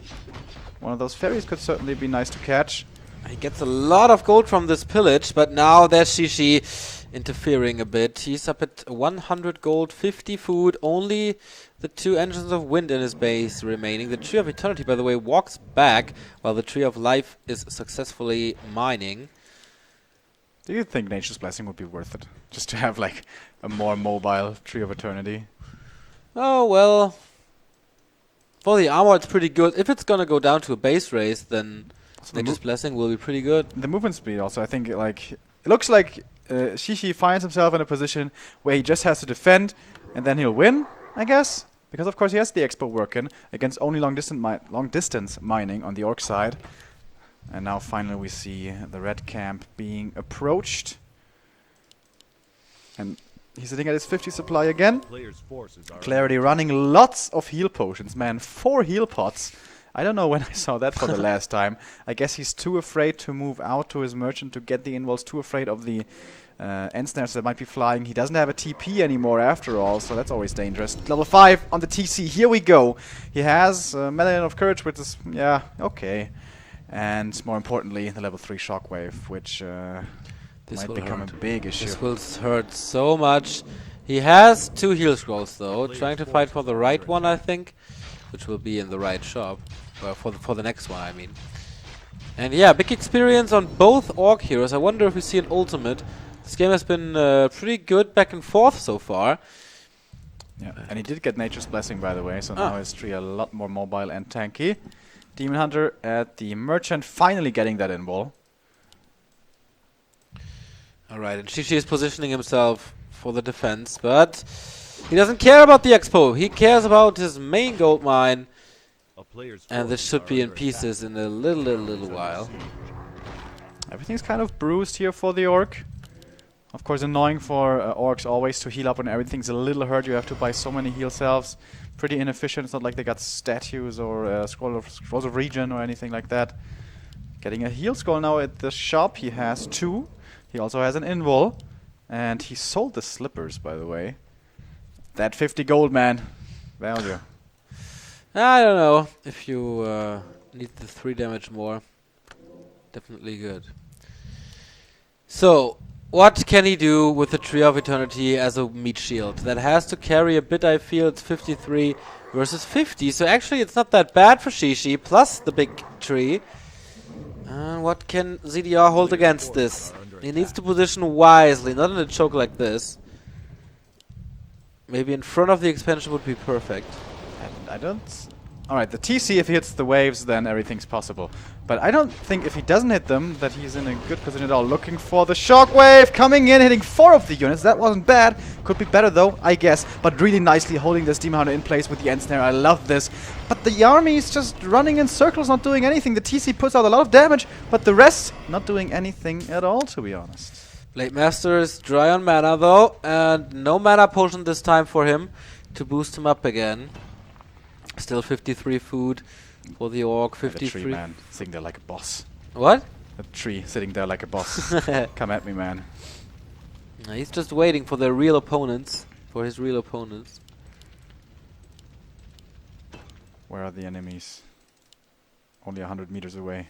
[SPEAKER 4] One of those fairies could certainly be nice to catch.
[SPEAKER 1] He gets a lot of gold from this pillage, but now there's Shishi interfering a bit. He's up at 100 gold, 50 food, only the 2 engines of wind in his base remaining. The Tree of Eternity, by the way, walks back while the Tree of Life is successfully mining.
[SPEAKER 4] Do you think Nature's Blessing would be worth it? Just to have like a more mobile Tree of Eternity?
[SPEAKER 1] Oh, well, for the armor it's pretty good. If it's gonna go down to a base race, then Nature's Blessing will be pretty good.
[SPEAKER 4] The movement speed also, I think, like, it looks like Shishi finds himself in a position where he just has to defend and then he'll win, I guess. Because of course he has the expo working against only long distance mining on the orc side. And now finally we see the red camp being approached. And he's sitting at his 50 supply again.
[SPEAKER 3] Players' forces are
[SPEAKER 4] Clarity running lots of heal potions, man. 4 heal pots. I don't know when I saw that for the last time. I guess he's too afraid to move out to his merchant to get the involves, too afraid of the end snares that might be flying. He doesn't have a TP anymore after all, so that's always dangerous. Level 5 on the TC, here we go. He has Medallion of Courage, which is, yeah, okay. And more importantly, the level 3 Shockwave, which might become a big issue.
[SPEAKER 1] This will hurt so much. He has 2 heal scrolls though, trying to fight for the right one, I think, which will be in the right shop. For the next one, I mean. And yeah, big experience on both Orc heroes. I wonder if we see an ultimate. This game has been pretty good back and forth so far.
[SPEAKER 4] Yeah, and he did get Nature's Blessing, by the way, so now his tree a lot more mobile and tanky. Demon Hunter at the Merchant, finally getting that in ball.
[SPEAKER 1] Alright, and Shishi is positioning himself for the defense, but he doesn't care about the expo. He cares about his main gold mine. And this should be in pieces in a little while.
[SPEAKER 4] Everything's kind of bruised here for the orc. Of course, annoying for orcs always to heal up when everything's a little hurt. You have to buy so many heal salves. Pretty inefficient. It's not like they got statues or scrolls of regen or anything like that. Getting a heal scroll now at the shop. He has 2. He also has an invul. And he sold the slippers, by the way. That 50 gold, man. Value.
[SPEAKER 1] I don't know if you need the 3 damage more. Definitely good. So, what can he do with the Tree of Eternity as a meat shield? That has to carry a bit, I feel. It's 53 versus 50. So actually it's not that bad for Shishi, plus the big tree. What can ZDR hold against this? He needs to position wisely, not in a choke like this. Maybe in front of the expansion would be perfect.
[SPEAKER 4] I don't... Alright, the TC, if he hits the waves, then everything's possible. But I don't think if he doesn't hit them, that he's in a good position at all. Looking for the shockwave, coming in, hitting 4 of the units. That wasn't bad. Could be better though, I guess. But really nicely holding this Demon Hunter in place with the end snare. I love this. But the army is just running in circles, not doing anything. The TC puts out a lot of damage, but the rest not doing anything at all, to be honest.
[SPEAKER 1] Blade Master is dry on mana though, and no mana potion this time for him to boost him up again. Still 53 food for the orc, 53.
[SPEAKER 4] The tree, man, sitting there like a boss.
[SPEAKER 1] What?
[SPEAKER 4] The tree sitting there like a boss. Come at me, man.
[SPEAKER 1] He's just waiting for their real opponents, for his real opponents.
[SPEAKER 4] Where are the enemies? Only 100 meters away.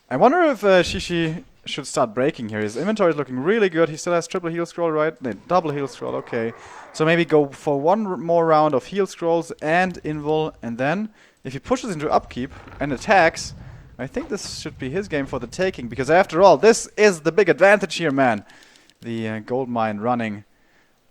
[SPEAKER 4] I wonder if Shishi should start breaking here. His inventory is looking really good. He still has triple heal scroll, right? No, double heal scroll, okay. So maybe go for one more round of heal scrolls and invul, and then if he pushes into upkeep and attacks, I think this should be his game for the taking, because after all, this is the big advantage here, man. The gold mine running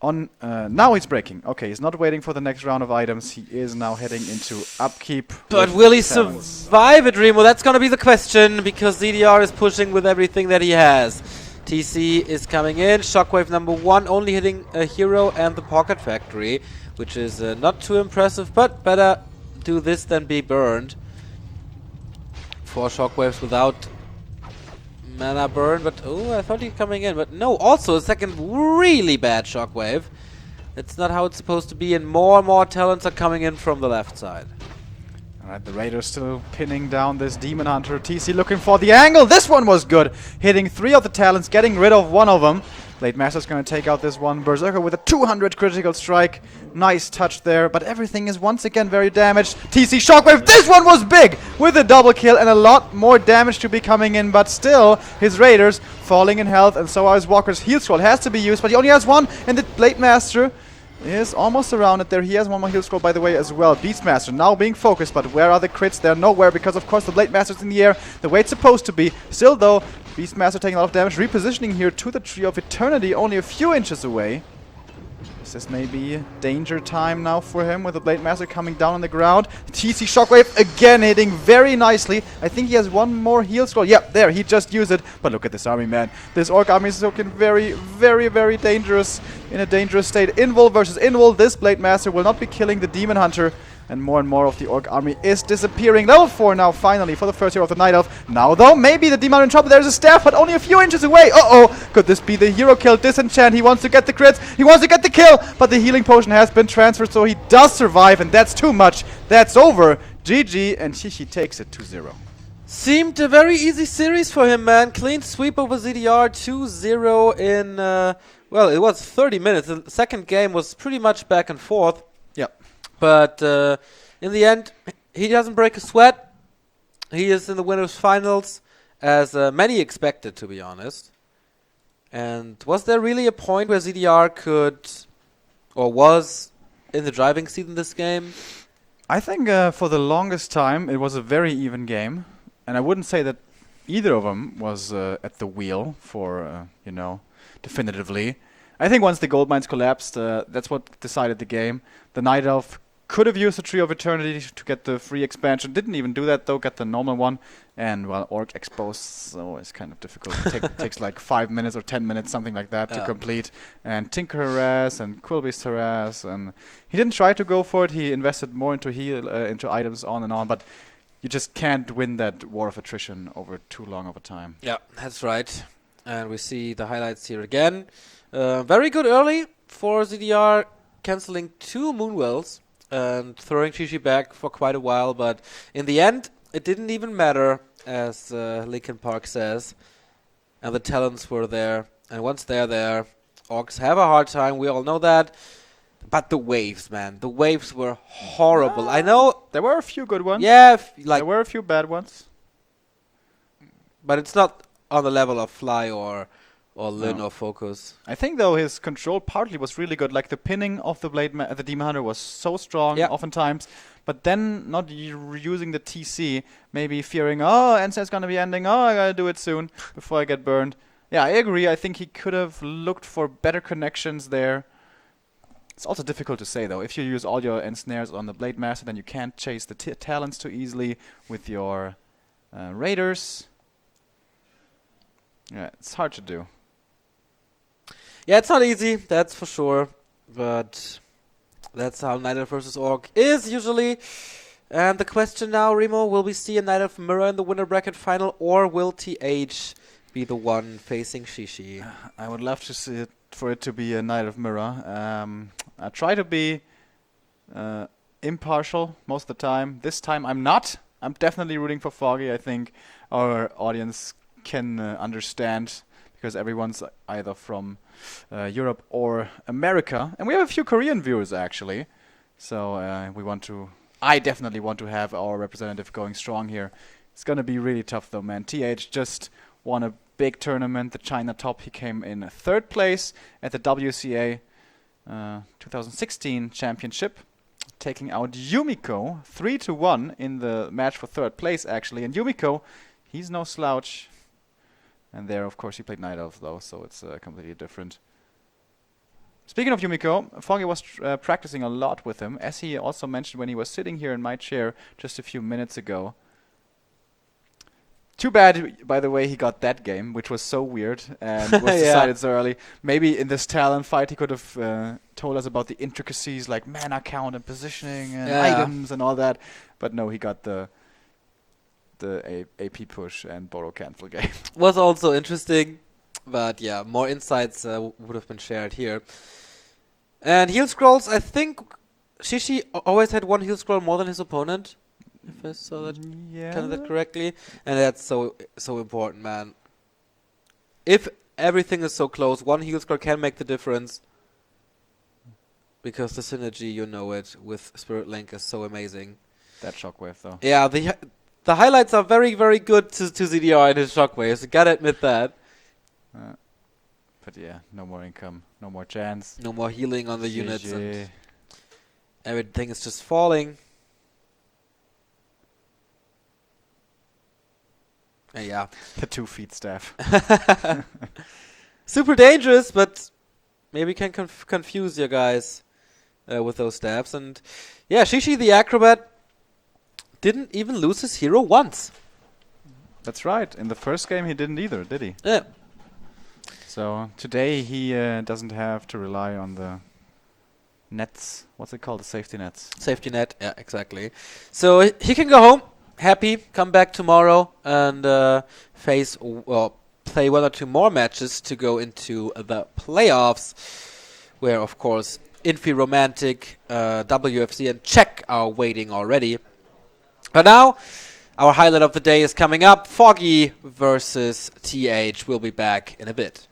[SPEAKER 4] on. Now he's breaking. Okay, he's not waiting for the next round of items. He is now heading into upkeep.
[SPEAKER 1] But will he survive it, Remo? That's going to be the question, because ZDR is pushing with everything that he has. TC is coming in. Shockwave number 1 only hitting a hero and the Pocket Factory, which is not too impressive, but better do this than be burned. 4 shockwaves without mana burn, but oh, I thought he was coming in, but no, also a second really bad shockwave. That's not how it's supposed to be, and more talents are coming in from the left side.
[SPEAKER 4] Alright, the Raiders still pinning down this Demon Hunter. TC looking for the angle. This one was good. Hitting 3 of the talents, getting rid of one of them. Blade Master's going to take out this one. Berserker with a 200 critical strike. Nice touch there, but everything is once again very damaged. TC Shockwave, this one was big! With a double kill and a lot more damage to be coming in, but still, his Raiders falling in health, and so are his Walker's heal scroll. Has to be used, but he only has one, and the Blade Master is almost surrounded there. He has one more heal scroll, by the way, as well. Beastmaster now being focused, but where are the crits? They're nowhere, because of course the Blade Master's in the air, the way it's supposed to be. Still though, Beastmaster taking a lot of damage, repositioning here to the Tree of Eternity, only a few inches away. This may be danger time now for him, with the Blade Master coming down on the ground. TC Shockwave again hitting very nicely. I think he has one more heal scroll. Yeah, there, he just used it. But look at this army, man. This Orc army is looking very, very, very dangerous. In a dangerous state. Invul versus Invul. This Blade Master will not be killing the Demon Hunter. And more of the Orc army is disappearing. Level 4 now, finally, for the first hero of the Night Elf. Now, though, maybe the Demon Hunter in trouble. There's a staff, but only a few inches away. Uh-oh! Could this be the hero kill? Disenchant. He wants to get the crits. He wants to get the kill. But the healing potion has been transferred, so he does survive. And that's too much. That's over. GG. And Shishi takes it 2-0.
[SPEAKER 1] Seemed a very easy series for him, man. Clean sweep over ZDR, 2-0 in, well, it was 30 minutes. The second game was pretty much back and forth.
[SPEAKER 4] Yep.
[SPEAKER 1] But in the end, he doesn't break a sweat. He is in the winners' finals, as many expected, to be honest. And was there really a point where ZDR could, or was, in the driving seat in this game?
[SPEAKER 4] I think for the longest time, it was a very even game. And I wouldn't say that either of them was at the wheel for, you know, definitively. I think once the gold mines collapsed, that's what decided the game. The Night Elf could have used the Tree of Eternity to get the free expansion. Didn't even do that though, got the normal one. And well, Orc Exposed, so it's kind of difficult. It takes like 5 minutes or 10 minutes, something like that, to complete. And Tinker Harass and Quillbeast Harass. And he didn't try to go for it. He invested more into heal, into items on and on. But you just can't win that war of attrition over too long of a time.
[SPEAKER 1] Yeah, that's right. And we see the highlights here again. Very good early for ZDR, cancelling 2 Moonwells and throwing Shishi back for quite a while, but in the end, it didn't even matter, as Linkin Park says, and the talents were there, and once they're there, Orcs have a hard time, we all know that, but the waves, man, the waves were horrible. I know
[SPEAKER 4] there were a few good ones.
[SPEAKER 1] Yeah,
[SPEAKER 4] there were a few bad ones,
[SPEAKER 1] but it's not on the level of Fly or Lin or Focus.
[SPEAKER 4] I think though his control partly was really good. Like the pinning of the the Demon Hunter was so strong oftentimes, but then not using the TC, maybe fearing, oh, Ensign's gonna be ending, oh, I gotta do it soon before I get burned. Yeah, I agree. I think he could have looked for better connections there. It's also difficult to say though. If you use all your ensnares on the Blade Master, then you can't chase the talents too easily with your Raiders. Yeah, it's hard to do.
[SPEAKER 1] Yeah, it's not easy, that's for sure. But that's how Night Elf vs. Orc is usually. And the question now, Remo, will we see a Night Elf Mirror in the winner bracket final, or will TH be the one facing Shishi?
[SPEAKER 4] I would love to see it, for it to be a Night Elf Mirror. I try to be impartial most of the time. This time I'm not. I'm definitely rooting for Foggy. I think our audience can understand, because everyone's either from Europe or America, and we have a few Korean viewers actually, so I definitely want to have our representative going strong here. It's gonna be really tough though, man. TH just won a big tournament, the China Top. He came in 3rd place at the WCA 2016 championship. taking out Yumiko 3-1 in the match for third place, actually. And Yumiko, he's no slouch. And there, of course, he played Night Elf, though, so it's completely different. Speaking of Yumiko, Foggy was practicing a lot with him, as he also mentioned when he was sitting here in my chair just a few minutes ago. Too bad, by the way, he got that game, which was so weird and was decided so early. Maybe in this talent fight he could have told us about the intricacies like mana count and positioning and items and all that. But no, he got the AP push and Boro cancel game.
[SPEAKER 1] Was also interesting, but yeah, more insights would have been shared here. And heal scrolls, I think Shishi always had one heal scroll more than his opponent. If I saw that that correctly, and that's so important, man. If everything is so close, one heal scroll can make the difference, because the synergy, you know it, with Spirit Link is so amazing.
[SPEAKER 4] That shockwave, though.
[SPEAKER 1] Yeah, the highlights are very, very good to ZDR and his shockwaves. You gotta admit that.
[SPEAKER 4] But yeah, no more income, no more chance,
[SPEAKER 1] no more healing on the
[SPEAKER 4] GG.
[SPEAKER 1] Units, and everything is just falling. Yeah.
[SPEAKER 4] The 2 feet staff.
[SPEAKER 1] Super dangerous, but maybe can confuse you guys with those staffs. And yeah, Shishi the Acrobat didn't even lose his hero once.
[SPEAKER 4] That's right. In the first game he didn't either, did he?
[SPEAKER 1] Yeah.
[SPEAKER 4] So today he doesn't have to rely on the nets. What's it called? The safety nets.
[SPEAKER 1] Safety net, yeah, exactly. So he can go home. Happy, come back tomorrow and play 1 or 2 more matches to go into the playoffs, where of course Infi Romantic, WFC and Czech are waiting already. But now our highlight of the day is coming up. Foggy versus TH. We'll be back in a bit.